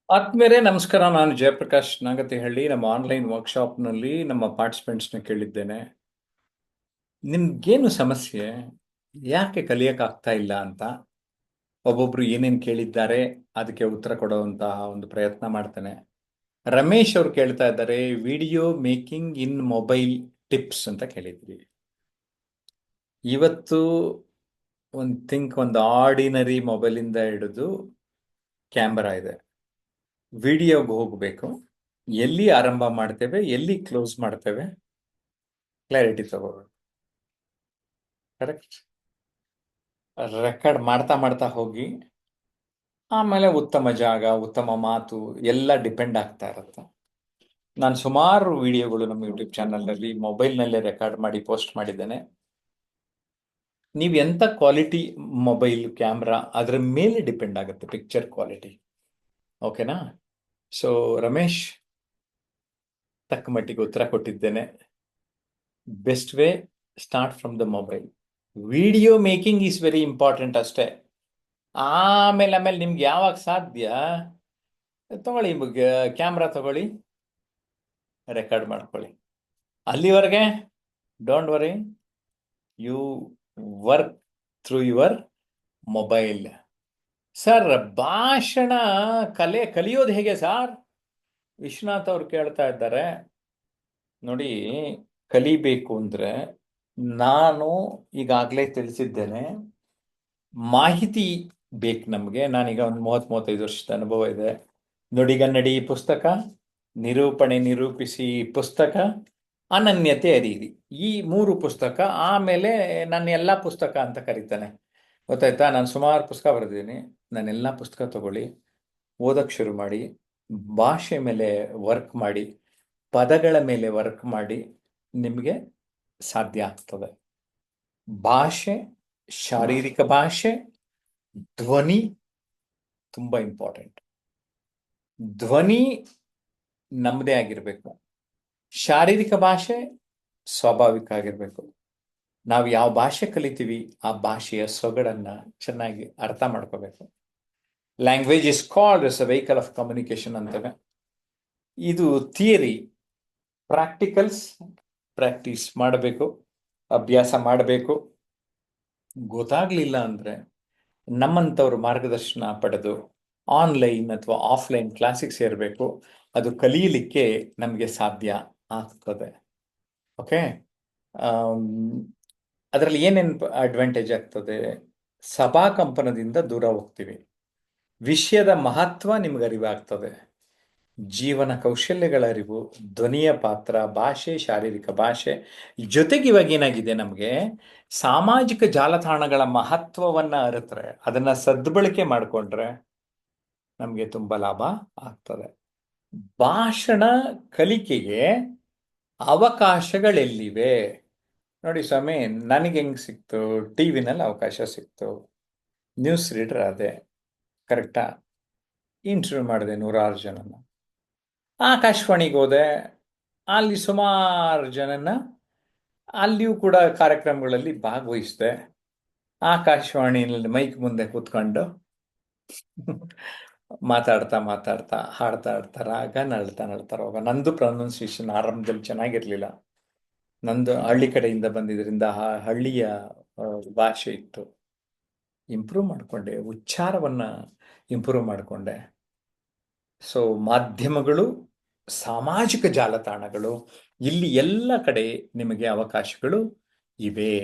ಆತ್ಮೇರೆ ನಮಸ್ಕಾರ. ನಾನು ಜಯಪ್ರಕಾಶ್ ನಾಗತಿಹಳ್ಳಿ. ನಮ್ಮ ಆನ್ಲೈನ್ ವರ್ಕ್ಶಾಪ್ನಲ್ಲಿ ನಮ್ಮ ಪಾರ್ಟಿಸಿಪೆಂಟ್ಸ್ನ ಕೇಳಿದ್ದೇನೆ, ನಿಮ್ಗೇನು ಸಮಸ್ಯೆ, ಯಾಕೆ ಕಲಿಯಕ್ಕಾಗ್ತಾ ಇಲ್ಲ ಅಂತ. ಒಬ್ಬೊಬ್ರು ಏನೇನು ಕೇಳಿದ್ದಾರೆ ಅದಕ್ಕೆ ಉತ್ತರ ಕೊಡುವಂತಹ ಒಂದು ಪ್ರಯತ್ನ ಮಾಡ್ತೇನೆ. ರಮೇಶ್ ಅವ್ರು ಕೇಳ್ತಾ ಇದ್ದಾರೆ, ವಿಡಿಯೋ ಮೇಕಿಂಗ್ ಇನ್ ಮೊಬೈಲ್ ಟಿಪ್ಸ್ ಅಂತ ಕೇಳಿದ್ವಿ. ಇವತ್ತು ಒಂದು ಆರ್ಡಿನರಿ ಮೊಬೈಲಿಂದ ಹಿಡಿದು ಕ್ಯಾಮ್ರಾ ಇದೆ. ವಿಡಿಯೋಗೆ ಹೋಗಬೇಕು, ಎಲ್ಲಿ ಆರಂಭ ಮಾಡ್ತೇವೆ ಎಲ್ಲಿ ಕ್ಲೋಸ್ ಮಾಡ್ತೇವೆ ಕ್ಲಾರಿಟಿ ತಗೋಬೇಕು. ಕರೆಕ್ಟ್. ರೆಕಾರ್ಡ್ ಮಾಡ್ತಾ ಮಾಡ್ತಾ ಹೋಗಿ ಆಮೇಲೆ ಉತ್ತಮ ಜಾಗ, ಉತ್ತಮ ಮಾತು ಎಲ್ಲ ಡಿಪೆಂಡ್ ಆಗ್ತಾ ಇರುತ್ತೆ. ನಾನು ಸುಮಾರು ವಿಡಿಯೋಗಳು ನಮ್ಮ ಯೂಟ್ಯೂಬ್ ಚಾನಲ್ನಲ್ಲಿ ಮೊಬೈಲ್ನಲ್ಲೇ ರೆಕಾರ್ಡ್ ಮಾಡಿ ಪೋಸ್ಟ್ ಮಾಡಿದ್ದೇನೆ. ನೀವು ಎಂಥ ಕ್ವಾಲಿಟಿ ಮೊಬೈಲ್ ಕ್ಯಾಮ್ರಾ ಅದರ ಮೇಲೆ ಡಿಪೆಂಡ್ ಆಗುತ್ತೆ ಪಿಕ್ಚರ್ ಕ್ವಾಲಿಟಿ. ಓಕೆನಾ? ಸೊ ರಮೇಶ್, ತಕ್ಕ ಮಟ್ಟಿಗೆ ಉತ್ತರ ಕೊಟ್ಟಿದ್ದೇನೆ. Best way, start from the mobile. Video making is very important ಅಷ್ಟೇ. ಆಮೇಲೆ ನಿಮ್ಗೆ ಯಾವಾಗ ಸಾಧ್ಯ ತಗೊಳ್ಳಿ, ಕ್ಯಾಮ್ರಾ ತಗೊಳ್ಳಿ, ರೆಕಾರ್ಡ್ ಮಾಡ್ಕೊಳ್ಳಿ. ಅಲ್ಲಿವರೆಗೆ don't worry, you work through your mobile. Sir, ಭಾಷಣ ಕಲಿಯೋದು ಹೇಗೆ ಸರ್? ವಿಶ್ವನಾಥ್ ಅವ್ರು ಕೇಳ್ತಾ ಇದ್ದಾರೆ. ನೋಡಿ, ಕಲಿಬೇಕು ಅಂದ್ರೆ ನಾನು ಈಗಾಗಲೇ ತಿಳಿಸಿದ್ದೇನೆ, ಮಾಹಿತಿ ಬೇಕು ನಮಗೆ. ನಾನೀಗ ಒಂದು 30-35 ವರ್ಷದ ಅನುಭವ ಇದೆ. ನುಡಿಗನ್ನಡಿ ಪುಸ್ತಕ, ನಿರೂಪಣೆ ನಿರೂಪಿಸಿ ಪುಸ್ತಕ, ಅನನ್ಯತೆ ಅರಿಯಿರಿ, ಈ 3 ಪುಸ್ತಕ. ಆಮೇಲೆ ನನ್ನ ಎಲ್ಲ ಪುಸ್ತಕ ಅಂತ ಕರೀತಾನೆ. ಗೊತ್ತಾಯ್ತಾ? ನಾನು ಸುಮಾರು ಪುಸ್ತಕ ಬರೆದಿದ್ದೀನಿ. ನನ್ನೆಲ್ಲ ಪುಸ್ತಕ ತಗೊಳ್ಳಿ, ಓದಕ್ಕೆ ಶುರು ಮಾಡಿ, ಭಾಷೆ ಮೇಲೆ ವರ್ಕ್ ಮಾಡಿ, ಪದಗಳ ಮೇಲೆ ವರ್ಕ್ ಮಾಡಿ, ನಿಮಗೆ ಸಾಧ್ಯ ಆಗ್ತದೆ. ಭಾಷೆ, ಶಾರೀರಿಕ ಭಾಷೆ, ಧ್ವನಿ ತುಂಬಾ ಇಂಪಾರ್ಟೆಂಟ್. ಧ್ವನಿ ನಮ್ಮದೇ ಆಗಿರಬೇಕು, ಶಾರೀರಿಕ ಭಾಷೆ ಸ್ವಾಭಾವಿಕ ಆಗಿರಬೇಕು. ನಾವು ಯಾವ ಭಾಷೆ ಕಲಿತೀವಿ ಆ ಭಾಷೆಯ ಸೊಗಡನ್ನ ಚೆನ್ನಾಗಿ ಅರ್ಥ ಮಾಡ್ಕೋಬೇಕು. Language is called as a vehicle of communication ಅಂತವೆ. ಇದು ಥಿಯರಿ. ಪ್ರಾಕ್ಟಿಕಲ್ಸ್ ಪ್ರಾಕ್ಟೀಸ್ ಮಾಡಬೇಕು, ಅಭ್ಯಾಸ ಮಾಡಬೇಕು. ಗೊತ್ತಾಗ್ಲಿಲ್ಲ ಅಂದ್ರೆ ನಮ್ಮಂಥವ್ರ ಮಾರ್ಗದರ್ಶನ ಪಡೆದು ಆನ್ಲೈನ್ ಅಥವಾ ಆಫ್ಲೈನ್ ಕ್ಲಾಸಿಗೆ ಸೇರಬೇಕು. ಅದು ಕಲಿಯಲಿಕ್ಕೆ ನಮಗೆ ಸಾಧ್ಯ ಆಗ್ತದೆ. ಓಕೆ. ಅದರಲ್ಲಿ ಏನೇನು ಅಡ್ವಾಂಟೇಜ್ ಆಗ್ತದೆ? ಸಭಾ ಕಂಪನದಿಂದ ದೂರ ಹೋಗ್ತೀವಿ, ವಿಷಯದ ಮಹತ್ವ ನಿಮ್ಗೆ ಅರಿವಾಗ್ತದೆ, ಜೀವನ ಕೌಶಲ್ಯಗಳ ಅರಿವು, ಧ್ವನಿಯ ಪಾತ್ರ, ಭಾಷೆ, ಶಾರೀರಿಕ ಭಾಷೆ. ಜೊತೆಗೆ ಇವಾಗ ಏನಾಗಿದೆ, ನಮಗೆ ಸಾಮಾಜಿಕ ಜಾಲತಾಣಗಳ ಮಹತ್ವವನ್ನ ಅರಿತರೆ, ಅದನ್ನ ಸದ್ಬಳಕೆ ಮಾಡಿಕೊಂಡ್ರೆ ನಮಗೆ ತುಂಬಾ ಲಾಭ ಆಗ್ತದೆ. ಭಾಷಣ ಕಲಿಕೆಗೆ ಅವಕಾಶಗಳೆಲ್ಲಿವೆ? ನೋಡಿ ಸ್ವಾಮಿ, ನನಗೆ ಹೆಂಗ್ ಸಿಕ್ತು? ಟಿವಿನಲ್ಲಿ ಅವಕಾಶ ಸಿಕ್ತು, ನ್ಯೂಸ್ ರೀಡರ್ ಅದೇ, ಕರೆಕ್ಟಾ? ಇಂಟರ್ವ್ಯೂ ಮಾಡಿದೆ 100 ಜನನ. ಆಕಾಶವಾಣಿಗೆ ಹೋದೆ, ಅಲ್ಲಿ ಸುಮಾರು ಜನನ, ಅಲ್ಲಿಯೂ ಕೂಡ ಕಾರ್ಯಕ್ರಮಗಳಲ್ಲಿ ಭಾಗವಹಿಸಿದೆ. ಆಕಾಶವಾಣಿಯಲ್ಲಿ ಮೈಕ್ ಮುಂದೆ ಕೂತ್ಕೊಂಡು ಮಾತಾಡ್ತಾ ಮಾತಾಡ್ತಾ ಹಾಡ್ತಾ ಹಾಡ್ತಾ ರಾಗ ನಳ್ತಾ ನಳ್ತಾ ಹೋಗ. ನಂದು ಪ್ರೊನೌನ್ಸಿಯೇಷನ್ ಆರಂಭದಲ್ಲಿ ಚೆನ್ನಾಗಿರ್ಲಿಲ್ಲ. ನಂದು ಹಳ್ಳಿ ಕಡೆಯಿಂದ ಬಂದಿದ್ರಿಂದ ಹಳ್ಳಿಯ ಭಾಷೆ ಇತ್ತು. ಇಂಪ್ರೂವ್ ಮಾಡಿಕೊಂಡೆ, ಉಚ್ಚಾರವನ್ನ ಇಂಪ್ರೂವ್ ಮಾಡಿಕೊಂಡೆ. ಸೊ ಮಾಧ್ಯಮಗಳು, ಸಾಮಾಜಿಕ ಜಾಲತಾಣಗಳು, ಇಲ್ಲಿ ಎಲ್ಲ ಕಡೆ ನಿಮಗೆ ಅವಕಾಶಗಳು ಇವೆ.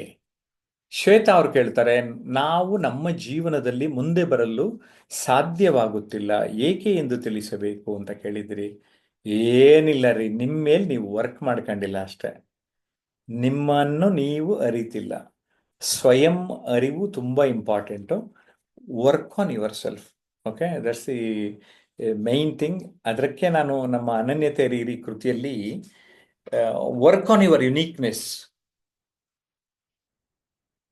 ಶ್ವೇತಾ ಅವ್ರು ಕೇಳ್ತಾರೆ, ನಾವು ನಮ್ಮ ಜೀವನದಲ್ಲಿ ಮುಂದೆ ಬರಲು ಸಾಧ್ಯವಾಗುತ್ತಿಲ್ಲ, ಏಕೆ ಎಂದು ತಿಳಿಸಬೇಕು ಅಂತ ಕೇಳಿದ್ರಿ. ಏನಿಲ್ಲ ರೀ, ನಿಮ್ಮ ಮೇಲೆ ನೀವು ವರ್ಕ್ ಮಾಡ್ಕೊಂಡಿಲ್ಲ ಅಷ್ಟೆ. ನಿಮ್ಮನ್ನು ನೀವು ಅರಿತಿಲ್ಲ. ಸ್ವಯಂ ಅರಿವು ತುಂಬಾ important. Work on yourself. Okay, that's the main thing. ಅದಕ್ಕೆ ನಾನು ನಮ್ಮ ಅನನ್ಯತೆ ರೀರಿ ಕೃತಿಯಲ್ಲಿ work on your uniqueness.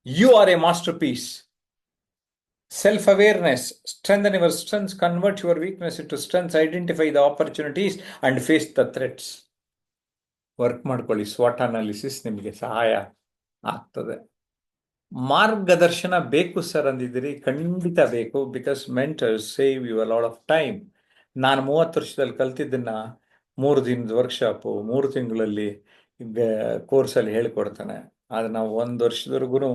You are a masterpiece. Self-awareness, strengthen your strengths, convert your weakness into strengths, identify the opportunities and face the threats. Work ಮಾಡ್ಕೊಳ್ಳಿ. ಸ್ವಾಟ್ analysis ನಿಮಗೆ ಸಹಾಯ ಆಗ್ತದೆ. ಮಾರ್ಗದರ್ಶನ ಬೇಕು ಸರ್ ಅಂದಿದ್ದೀರಿ, ಖಂಡಿತ ಬೇಕು. Because mentors save you a lot of time. ನಾನು 30 ವರ್ಷದಲ್ಲಿ ಕಲ್ತಿದ್ದನ್ನ 3 ದಿನದ ವರ್ಕ್ಶಾಪು 3 ತಿಂಗಳಲ್ಲಿ ಕೋರ್ಸಲ್ಲಿ ಹೇಳಿಕೊಡ್ತಾನೆ. ಆದ್ರೆ ನಾವು 1 ವರ್ಷದವರೆಗೂ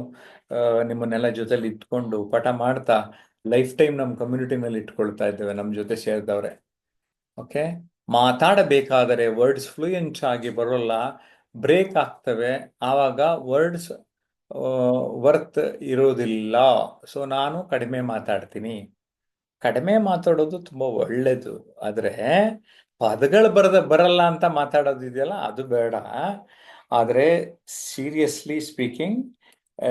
ನಿಮ್ಮನ್ನೆಲ್ಲ ಜೊತೆಲಿ ಇಟ್ಕೊಂಡು ಪಾಠ ಮಾಡ್ತಾ ಲೈಫ್ ಟೈಮ್ ನಮ್ಮ ಕಮ್ಯುನಿಟಿನಲ್ಲಿ ಇಟ್ಕೊಳ್ತಾ ಇದ್ದೇವೆ, ನಮ್ಮ ಜೊತೆ ಸೇರಿದವ್ರೆ. ಓಕೆ, ಮಾತಾಡಬೇಕಾದರೆ ವರ್ಡ್ಸ್ ಫ್ಲೂಯೆಂಟ್ ಆಗಿ ಬರೋಲ್ಲ, ಬ್ರೇಕ್ ಆಗ್ತವೆ, ಆವಾಗ ವರ್ಡ್ಸ್ ವರ್ತ್ ಇರೋದಿಲ್ಲ. ಸೊ ನಾನು ಕಡಿಮೆ ಮಾತಾಡ್ತೀನಿ. ಕಡಿಮೆ ಮಾತಾಡೋದು ತುಂಬಾ ಒಳ್ಳೇದು, ಆದ್ರೆ ಪದಗಳು ಬರಲ್ಲ ಅಂತ ಮಾತಾಡೋದಿದೆಯಲ್ಲ ಅದು ಬೇಡ. ಆದ್ರೆ ಸೀರಿಯಸ್ಲಿ ಸ್ಪೀಕಿಂಗ್,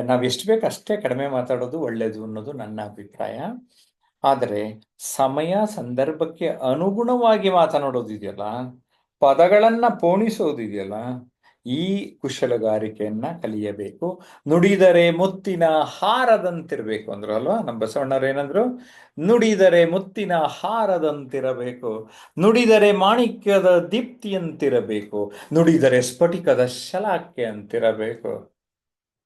ನಾವು ಎಷ್ಟು ಬೇಕು ಅಷ್ಟೇ ಕಡಿಮೆ ಮಾತಾಡೋದು ಒಳ್ಳೇದು ಅನ್ನೋದು ನನ್ನ ಅಭಿಪ್ರಾಯ. ಆದರೆ ಸಮಯ ಸಂದರ್ಭಕ್ಕೆ ಅನುಗುಣವಾಗಿ ಮಾತನಾಡೋದಿದೆಯಲ್ಲ, ಪದಗಳನ್ನ ಪೋಣಿಸೋದಿದೆಯಲ್ಲ, ಈ ಕುಶಲಗಾರಿಕೆಯನ್ನ ಕಲಿಯಬೇಕು. ನುಡಿದರೆ ಮುತ್ತಿನ ಹಾರದಂತಿರ್ಬೇಕು ಅಂದ್ರು ಅಲ್ವಾ ನಮ್ಮ ಬಸವಣ್ಣವ್ರು. ಏನಂದ್ರು? ನುಡಿದರೆ ಮುತ್ತಿನ ಹಾರದಂತಿರಬೇಕು, ನುಡಿದರೆ ಮಾಣಿಕ್ಯದ ದೀಪ್ತಿಯಂತಿರಬೇಕು, ನುಡಿದರೆ ಸ್ಫಟಿಕದ ಶಲಾಕೆ ಅಂತಿರಬೇಕು,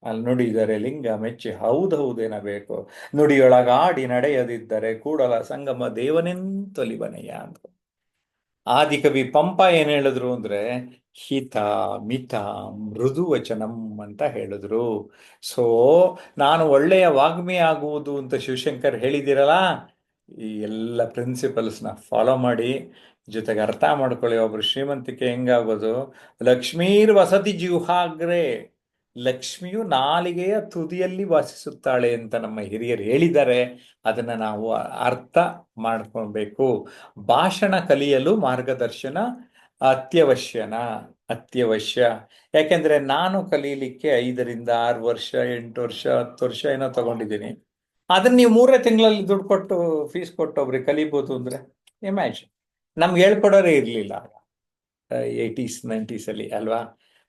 ಅಲ್ಲಿ ನುಡಿದರೆ ಲಿಂಗ ಮೆಚ್ಚಿ ಹೌದೌದೇನಬೇಕು, ನುಡಿಯೊಳಗಾಡಿ ನಡೆಯದಿದ್ದರೆ ಕೂಡಲ ಸಂಗಮ ದೇವನೆಂತೊಲಿವನೆಯ ಅಂತ. ಆದಿಕವಿ ಪಂಪ ಏನ್ ಹೇಳಿದ್ರು ಅಂದ್ರೆ, ಹಿತ ಮಿತ ಮೃದು ವಚನಂ ಅಂತ ಹೇಳಿದ್ರು. ಸೊ ನಾನು ಒಳ್ಳೆಯ ವಾಗ್ಮಿ ಆಗುವುದು ಅಂತ ಶಿವಶಂಕರ್ ಹೇಳಿದಿರಲ್ಲ, ಈ ಎಲ್ಲ ಪ್ರಿನ್ಸಿಪಲ್ಸ್ನ ಫಾಲೋ ಮಾಡಿ, ಜೊತೆಗೆ ಅರ್ಥ ಮಾಡ್ಕೊಳ್ಳಿ. ಒಬ್ರು ಶ್ರೀಮಂತಿಕೆ ಹೆಂಗಾಗೋದು? ಲಕ್ಷ್ಮೀರ್ ವಸತಿ ಜಿಹ್ವಾಗ್ರೆ, ಲಕ್ಷ್ಮಿಯು ನಾಲಿಗೆಯ ತುದಿಯಲ್ಲಿ ವಾಸಿಸುತ್ತಾಳೆ ಅಂತ ನಮ್ಮ ಹಿರಿಯರು ಹೇಳಿದ್ದಾರೆ. ಅದನ್ನ ನಾವು ಅರ್ಥ ಮಾಡ್ಕೊಳ್ಬೇಕು. ಭಾಷಣ ಕಲಿಯಲು ಮಾರ್ಗದರ್ಶನ ಅತ್ಯವಶ್ಯ. ಯಾಕೆಂದ್ರೆ ನಾನು ಕಲೀಲಿಕ್ಕೆ 5 ರಿಂದ 6 ವರ್ಷ 8 ವರ್ಷ 10 ವರ್ಷ ಏನೋ ತಗೊಂಡಿದ್ದೀನಿ. ಅದನ್ನ ನೀವು 3 ತಿಂಗಳಲ್ಲಿ ದುಡ್ಡು ಕೊಟ್ಟು ಫೀಸ್ ಕೊಟ್ಟು ಒಬ್ರಿಗೆ ಕಲಿಬಹುದು ಅಂದ್ರೆ ಇಮ್ಯಾಜಿನ್. ನಮ್ಗೆ ಹೇಳ್ಕೊಡೋರೇ ಇರ್ಲಿಲ್ಲ 80s 90s ಅಲ್ಲಿ ಅಲ್ವಾ.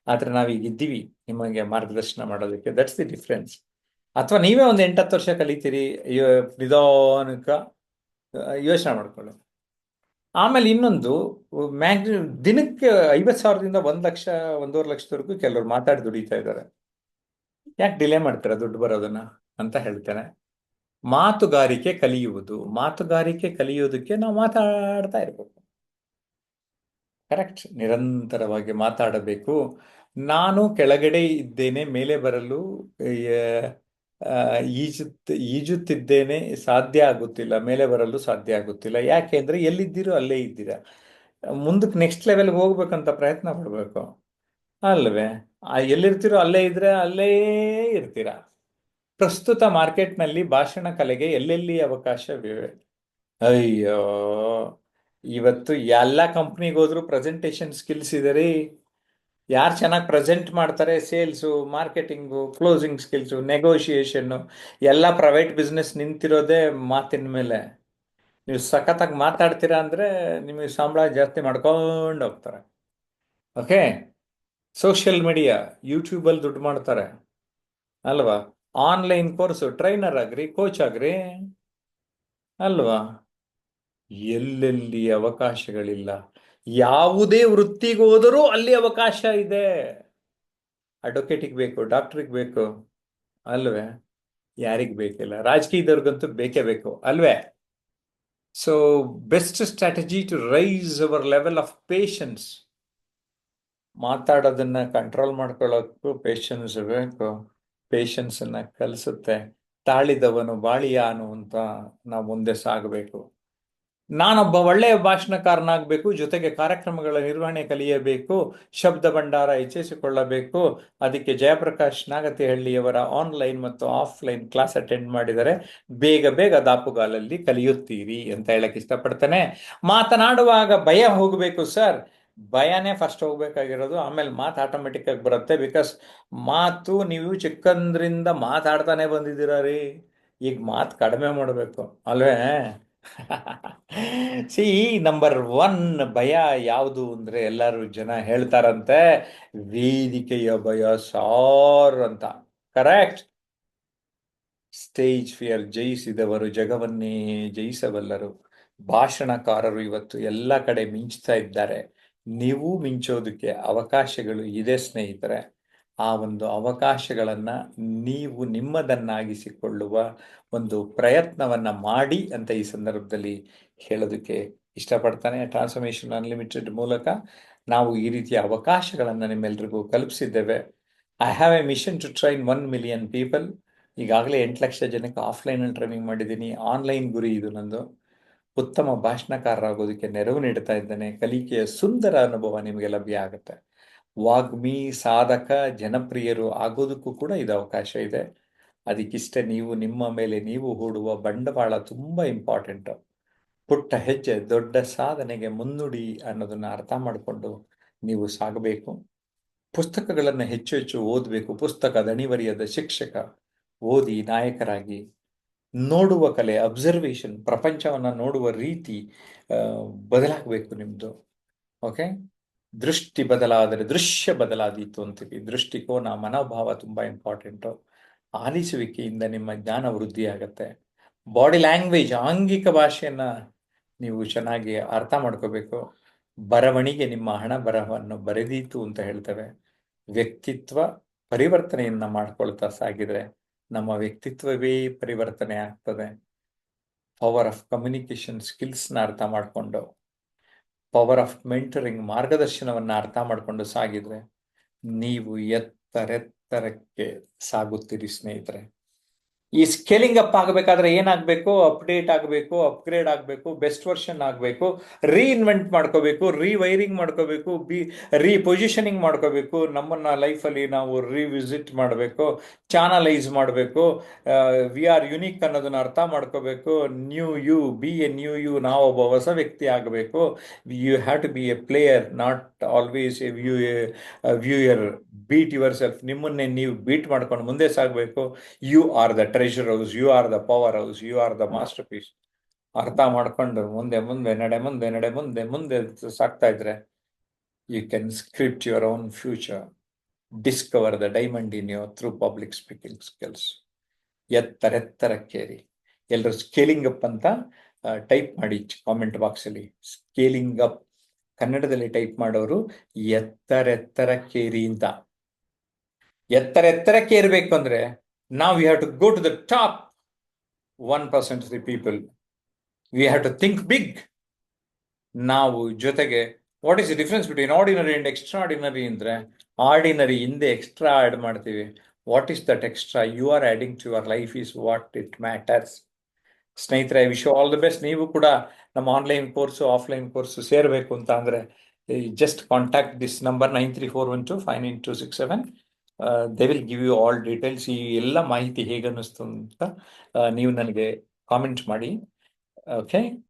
ಆದ್ರೆ ನಾವೀಗ ಇದ್ದೀವಿ ನಿಮಗೆ ಮಾರ್ಗದರ್ಶನ ಮಾಡೋದಕ್ಕೆ. That's the difference. ಅಥವಾ ನೀವೇ ಒಂದು 8-10 ವರ್ಷ ಕಲಿತೀರಿ, ನಿಧಾನಕ ಯೋಚನೆ ಮಾಡ್ಕೊಳ್ಳಿ. ಆಮೇಲೆ ಇನ್ನೊಂದು, ದಿನಕ್ಕೆ 50,000ದಿಂದ 1 ಲಕ್ಷ 1.5 ಲಕ್ಷದವರೆಗೂ ಕೆಲವರು ಮಾತಾಡಿ ದುಡಿತಾ ಇದ್ದಾರೆ. ಯಾಕೆ ಡಿಲೇ ಮಾಡ್ತೀರಾ ದುಡ್ಡು ಬರೋದನ್ನ ಅಂತ ಹೇಳ್ತೇನೆ. ಮಾತುಗಾರಿಕೆ ಕಲಿಯುವುದಕ್ಕೆ ನಾವು ಮಾತಾಡ್ತಾ ಇರ್ಬೇಕು. ಕರೆಕ್ಟ್, ನಿರಂತರವಾಗಿ ಮಾತಾಡಬೇಕು. ನಾನು ಕೆಳಗಡೆ ಇದ್ದೇನೆ, ಮೇಲೆ ಬರಲು ಈಜುತ್ತಿದ್ದೇನೆ, ಸಾಧ್ಯ ಆಗುತ್ತಿಲ್ಲ, ಮೇಲೆ ಬರಲು ಸಾಧ್ಯ ಆಗುತ್ತಿಲ್ಲ. ಯಾಕೆ ಅಂದ್ರೆ ಎಲ್ಲಿದ್ದೀರೋ ಅಲ್ಲೇ ಇದ್ದೀರಾ. ಮುಂದಕ್ಕೆ ನೆಕ್ಸ್ಟ್ ಲೆವೆಲ್ಗೆ ಹೋಗ್ಬೇಕಂತ ಪ್ರಯತ್ನ ಪಡ್ಬೇಕು ಅಲ್ವೇ. ಎಲ್ಲಿರ್ತೀರೋ ಅಲ್ಲೇ ಇದ್ರೆ ಅಲ್ಲೇ ಇರ್ತೀರಾ. ಪ್ರಸ್ತುತ ಮಾರ್ಕೆಟ್ನಲ್ಲಿ ಭಾಷಣ ಕಲೆಗೆ ಎಲ್ಲೆಲ್ಲಿ ಅವಕಾಶವಿವೆ? ಅಯ್ಯೋ, ಇವತ್ತು ಎಲ್ಲ ಕಂಪ್ನಿಗೆ ಹೋದ್ರು ಪ್ರೆಸೆಂಟೇಶನ್ ಸ್ಕಿಲ್ಸ್ ಇದೆ ರೀ. ಯಾರು ಚೆನ್ನಾಗಿ ಪ್ರೆಸೆಂಟ್ ಮಾಡ್ತಾರೆ, ಸೇಲ್ಸು, ಮಾರ್ಕೆಟಿಂಗು, ಕ್ಲೋಸಿಂಗ್ ಸ್ಕಿಲ್ಸು, ನೆಗೋಷಿಯೇಷನ್ನು, ಎಲ್ಲ ಪ್ರೈವೇಟ್ ಬಿಸ್ನೆಸ್ ನಿಂತಿರೋದೇ ಮಾತಿನ ಮೇಲೆ. ನೀವು ಸಖತ್ತಾಗಿ ಮಾತಾಡ್ತೀರಾ ಅಂದ್ರೆ ನಿಮಗೆ ಸಂಬಳ ಜಾಸ್ತಿ ಮಾಡ್ಕೊಂಡು ಹೋಗ್ತಾರೆ. ಓಕೆ, ಸೋಷಿಯಲ್ ಮೀಡಿಯಾ, ಯೂಟ್ಯೂಬಲ್ಲಿ ದುಡ್ಡು ಮಾಡ್ತಾರೆ ಅಲ್ವಾ. ಆನ್ಲೈನ್ ಕೋರ್ಸು, ಟ್ರೈನರ್ ಆಗ್ರಿ, ಕೋಚ್ ಆಗ್ರಿ ಅಲ್ವಾ. ಎಲ್ಲೆಲ್ಲಿ ಅವಕಾಶಗಳಿಲ್ಲ? ಯಾವುದೇ ವೃತ್ತಿಗೆ ಹೋದರೂ ಅಲ್ಲಿ ಅವಕಾಶ ಇದೆ. ಅಡ್ವೊಕೇಟಿಗೆ ಬೇಕು, ಡಾಕ್ಟ್ರಿಗೆ ಬೇಕು ಅಲ್ವೇ, ಯಾರಿಗೆ ಬೇಕಿಲ್ಲ? ರಾಜಕೀಯದವ್ರಿಗಂತೂ ಬೇಕೇ ಬೇಕು ಅಲ್ವೇ. So best strategy to raise our level of patience. ಮಾತಾಡೋದನ್ನ ಕಂಟ್ರೋಲ್ ಮಾಡ್ಕೊಳ್ಳೋಕ್ಕೂ ಪೇಷನ್ಸ್ ಬೇಕು. ಪೇಷನ್ಸ್ ಅನ್ನ ಕಲಿಸುತ್ತೆ. ತಾಳಿದವನು ಬಾಳಿಯಾನು ಅಂತ ನಾವು ಮುಂದೆ ಸಾಗಬೇಕು. ನಾನೊಬ್ಬ ಒಳ್ಳೆಯ ಭಾಷಣಕಾರನಾಗಬೇಕು, ಜೊತೆಗೆ ಕಾರ್ಯಕ್ರಮಗಳ ನಿರ್ವಹಣೆ ಕಲಿಯಬೇಕು, ಶಬ್ದ ಭಂಡಾರ ಹೆಚ್ಚಿಸಿಕೊಳ್ಳಬೇಕು. ಅದಕ್ಕೆ ಜಯಪ್ರಕಾಶ್ ನಾಗತಿಹಳ್ಳಿಯವರ ಆನ್ಲೈನ್ ಮತ್ತು ಆಫ್ಲೈನ್ ಕ್ಲಾಸ್ ಅಟೆಂಡ್ ಮಾಡಿದರೆ ಬೇಗ ಬೇಗ ದಾಪುಗಾಲಲ್ಲಿ ಕಲಿಯುತ್ತೀರಿ ಅಂತ ಹೇಳಕ್ ಇಷ್ಟಪಡ್ತೇನೆ. ಮಾತನಾಡುವಾಗ ಭಯ ಹೋಗಬೇಕು ಸರ್. ಭಯನೇ ಫಸ್ಟ್ ಹೋಗ್ಬೇಕಾಗಿರೋದು, ಆಮೇಲೆ ಮಾತು ಆಟೋಮೆಟಿಕ್ ಆಗಿ ಬರುತ್ತೆ. ಬಿಕಾಸ್ ಮಾತು ನೀವು ಚಿಕ್ಕಂದ್ರಿಂದ ಮಾತಾಡ್ತಾನೆ ಬಂದಿದ್ದೀರ ರೀ. ಈಗ ಮಾತು ಕಡಿಮೆ ಮಾಡಬೇಕು ಅಲ್ವೇ. ಸಿ, ನಂಬರ್ 1 ಭಯ ಯಾವುದು ಅಂದ್ರೆ ಎಲ್ಲರೂ ಜನ ಹೇಳ್ತಾರಂತೆ, ವೇದಿಕೆಯ ಭಯ ಸಾರ್ ಅಂತ. ಕರೆಕ್ಟ್. ಸ್ಟೇಜ್ ಫಿಯರ್ ಜಯಿಸಿದವರು ಜಗವನ್ನೇ ಜಯಿಸಬಲ್ಲರು. ಭಾಷಣಕಾರರು ಇವತ್ತು ಎಲ್ಲ ಕಡೆ ಮಿಂಚ್ತಾ ಇದ್ದಾರೆ. ನೀವು ಮಿಂಚೋದಕ್ಕೆ ಅವಕಾಶಗಳು ಇದೆ ಸ್ನೇಹಿತರೆ. ಆ ಒಂದು ಅವಕಾಶಗಳನ್ನ ನೀವು ನಿಮ್ಮದನ್ನಾಗಿಸಿಕೊಳ್ಳುವ ಒಂದು ಪ್ರಯತ್ನವನ್ನ ಮಾಡಿ ಅಂತ ಈ ಸಂದರ್ಭದಲ್ಲಿ ಹೇಳೋದಕ್ಕೆ ಇಷ್ಟಪಡ್ತಾನೆ. ಟ್ರಾನ್ಸ್ಫಾರ್ಮೇಷನ್ ಅನ್ಲಿಮಿಟೆಡ್ ಮೂಲಕ ನಾವು ಈ ರೀತಿಯ ಅವಕಾಶಗಳನ್ನು ನಿಮ್ಮೆಲ್ರಿಗೂ ಕಲ್ಪಿಸಿದ್ದೇವೆ. I have a mission to train 1 million people. ಈಗಾಗಲೇ 8 ಲಕ್ಷ ಜನಕ್ಕೆ ಆಫ್ಲೈನಲ್ಲಿ ಟ್ರೈನಿಂಗ್ ಮಾಡಿದ್ದೀನಿ. ಆನ್ಲೈನ್ ಗುರಿ ಇದು ನಂದು. ಉತ್ತಮ ಭಾಷಣಕಾರರಾಗೋದಕ್ಕೆ ನೆರವು ನೀಡ್ತಾ ಇದ್ದೇನೆ. ಕಲಿಕೆಯ ಸುಂದರ ಅನುಭವ ನಿಮಗೆ ಲಭ್ಯ ಆಗುತ್ತೆ. ವಾಗ್ಮಿ, ಸಾಧಕ, ಜನಪ್ರಿಯರು ಆಗೋದಕ್ಕೂ ಕೂಡ ಇದು ಅವಕಾಶ ಇದೆ. ಅದಕ್ಕಿಷ್ಟೇ ನೀವು ನಿಮ್ಮ ಮೇಲೆ ನೀವು ಹೂಡುವ ಬಂಡವಾಳ ತುಂಬ ಇಂಪಾರ್ಟೆಂಟು. ಪುಟ್ಟ ಹೆಜ್ಜೆ ದೊಡ್ಡ ಸಾಧನೆಗೆ ಮುನ್ನುಡಿ ಅನ್ನೋದನ್ನು ಅರ್ಥ ಮಾಡಿಕೊಂಡು ನೀವು ಸಾಗಬೇಕು. ಪುಸ್ತಕಗಳನ್ನು ಹೆಚ್ಚು ಹೆಚ್ಚು ಓದಬೇಕು. ಪುಸ್ತಕ ದಣಿವರಿಯದ ಶಿಕ್ಷಕ. ಓದಿ ನಾಯಕರಾಗಿ. ನೋಡುವ ಕಲೆ, ಅಬ್ಸರ್ವೇಷನ್, ಪ್ರಪಂಚವನ್ನು ನೋಡುವ ರೀತಿ ಬದಲಾಗಬೇಕು ನಿಮ್ಮದು. ಓಕೆ, ದೃಷ್ಟಿ ಬದಲಾದರೆ ದೃಶ್ಯ ಬದಲಾದೀತು ಅಂತೀವಿ. ದೃಷ್ಟಿಕೋನ, ಮನೋಭಾವ ತುಂಬ ಇಂಪಾರ್ಟೆಂಟು. ಆಲಿಸುವಿಕೆಯಿಂದ ನಿಮ್ಮ ಜ್ಞಾನ ವೃದ್ಧಿ ಆಗತ್ತೆ. ಬಾಡಿ ಲ್ಯಾಂಗ್ವೇಜ್, ಆಂಗಿಕ ಭಾಷೆಯನ್ನು ನೀವು ಚೆನ್ನಾಗಿ ಅರ್ಥ ಮಾಡ್ಕೋಬೇಕು. ಬರವಣಿಗೆ ನಿಮ್ಮ ಹಣ ಬರಹವನ್ನು ಬರೆದೀತು ಅಂತ ಹೇಳ್ತೇವೆ. ವ್ಯಕ್ತಿತ್ವ ಪರಿವರ್ತನೆಯನ್ನು ಮಾಡ್ಕೊಳ್ತಾ ಸಾಗಿದ್ರೆ ನಮ್ಮ ವ್ಯಕ್ತಿತ್ವವೇ ಪರಿವರ್ತನೆ ಆಗ್ತದೆ. ಪವರ್ ಆಫ್ ಕಮ್ಯುನಿಕೇಶನ್ ಸ್ಕಿಲ್ಸ್ನ ಅರ್ಥ ಮಾಡಿಕೊಂಡು, ಪವರ್ ಆಫ್ ಮೆಂಟರಿಂಗ್ ಮಾರ್ಗದರ್ಶನವನ್ನು ಅರ್ಥ ಮಾಡಿಕೊಂಡು ಸಾಗಿದ್ರೆ ನೀವು ಎತ್ತರೆತ್ತರಕ್ಕೆ ಸಾಗುತ್ತೀರಿ ಸ್ನೇಹಿತರೆ. ಈ ಸ್ಕೇಲಿಂಗ್ ಅಪ್ ಆಗಬೇಕಾದ್ರೆ ಏನಾಗಬೇಕು? ಅಪ್ಡೇಟ್ ಆಗಬೇಕು, ಅಪ್ಗ್ರೇಡ್ ಆಗಬೇಕು, ಬೆಸ್ಟ್ ವರ್ಷನ್ ಆಗಬೇಕು, ರೀಇನ್ವೆಂಟ್ ಮಾಡ್ಕೋಬೇಕು, ರೀವೈರಿಂಗ್ ಮಾಡ್ಕೋಬೇಕು, ರೀಪೊಸಿಷನಿಂಗ್ ಮಾಡ್ಕೋಬೇಕು. ನಮ್ಮನ್ನು ಲೈಫಲ್ಲಿ ನಾವು ರಿವಿಸಿಟ್ ಮಾಡಬೇಕು, ಚಾನಲೈಸ್ ಮಾಡಬೇಕು. ವಿ ಆರ್ ಯುನೀಕ್ ಅನ್ನೋದನ್ನ ಅರ್ಥ ಮಾಡ್ಕೋಬೇಕು. New you, be a new you. ನಾವೊಬ್ಬ ಹೊಸ ವ್ಯಕ್ತಿ ಆಗಬೇಕು. You have to be a player, not always a viewer. Beat yourself. ನಿಮ್ಮನ್ನೇ ನೀವು ಬೀಟ್ ಮಾಡ್ಕೊಂಡು ಮುಂದೆ ಸಾಗಬೇಕು. You are the treasure house, you are the powerhouse, you are the masterpiece. ಅರ್ಥ ಮಾಡ್ಕೊಂಡು ಮುಂದೆ ಮುಂದೆ ನಡೆ ಮುಂದೆ ನಡೆ ಮುಂದೆ ಮುಂದೆ ಸಾಕ್ತಾ ಇದ್ರೆ you can script your own future. Discover the diamond in your through public speaking skills. ಎತ್ತರೆತ್ತರಕ್ಕೇರಿ. ಎಲ್ಲರೂ ಸ್ಕೇಲಿಂಗ್ ಅಪ್ ಅಂತ ಟೈಪ್ ಮಾಡಿ ಕಾಮೆಂಟ್ ಬಾಕ್ಸಲ್ಲಿ. ಸ್ಕೇಲಿಂಗ್ ಅಪ್ ಕನ್ನಡದಲ್ಲಿ ಟೈಪ್ ಮಾಡೋರು ಎತ್ತರೆತ್ತರಕ್ಕೇರಿ ಅಂತ. ಎತ್ತರೆತ್ತರಕ್ಕೆ ಇರಬೇಕು ಅಂದ್ರೆ ನಾವು we have to go to the top 1% of the people. We have to think big. ನಾವು ಜೊತೆಗೆ what is the difference between ordinary and extraordinary ಅಂದ್ರೆ, ಆರ್ಡಿನರಿ ಹಿಂದೆ ಎಕ್ಸ್ಟ್ರಾ ಆ್ಯಡ್ ಮಾಡ್ತೀವಿ. What is that extra you are adding to your life is what it matters. ಸ್ನೇಹಿತರೆ, wish you all the best. ನೀವು ಕೂಡ ನಮ್ಮ online course offline course ಸೇರಬೇಕು ಅಂತ ಅಂದರೆ just contact this number 9341259267. They will give you all details. ಈ ಎಲ್ಲ ಮಾಹಿತಿ ಹೇಗೆ ಅನ್ನಿಸ್ತು ಅಂತ ನೀವು ನನಗೆ ಕಾಮೆಂಟ್ ಮಾಡಿ. ಓಕೆ.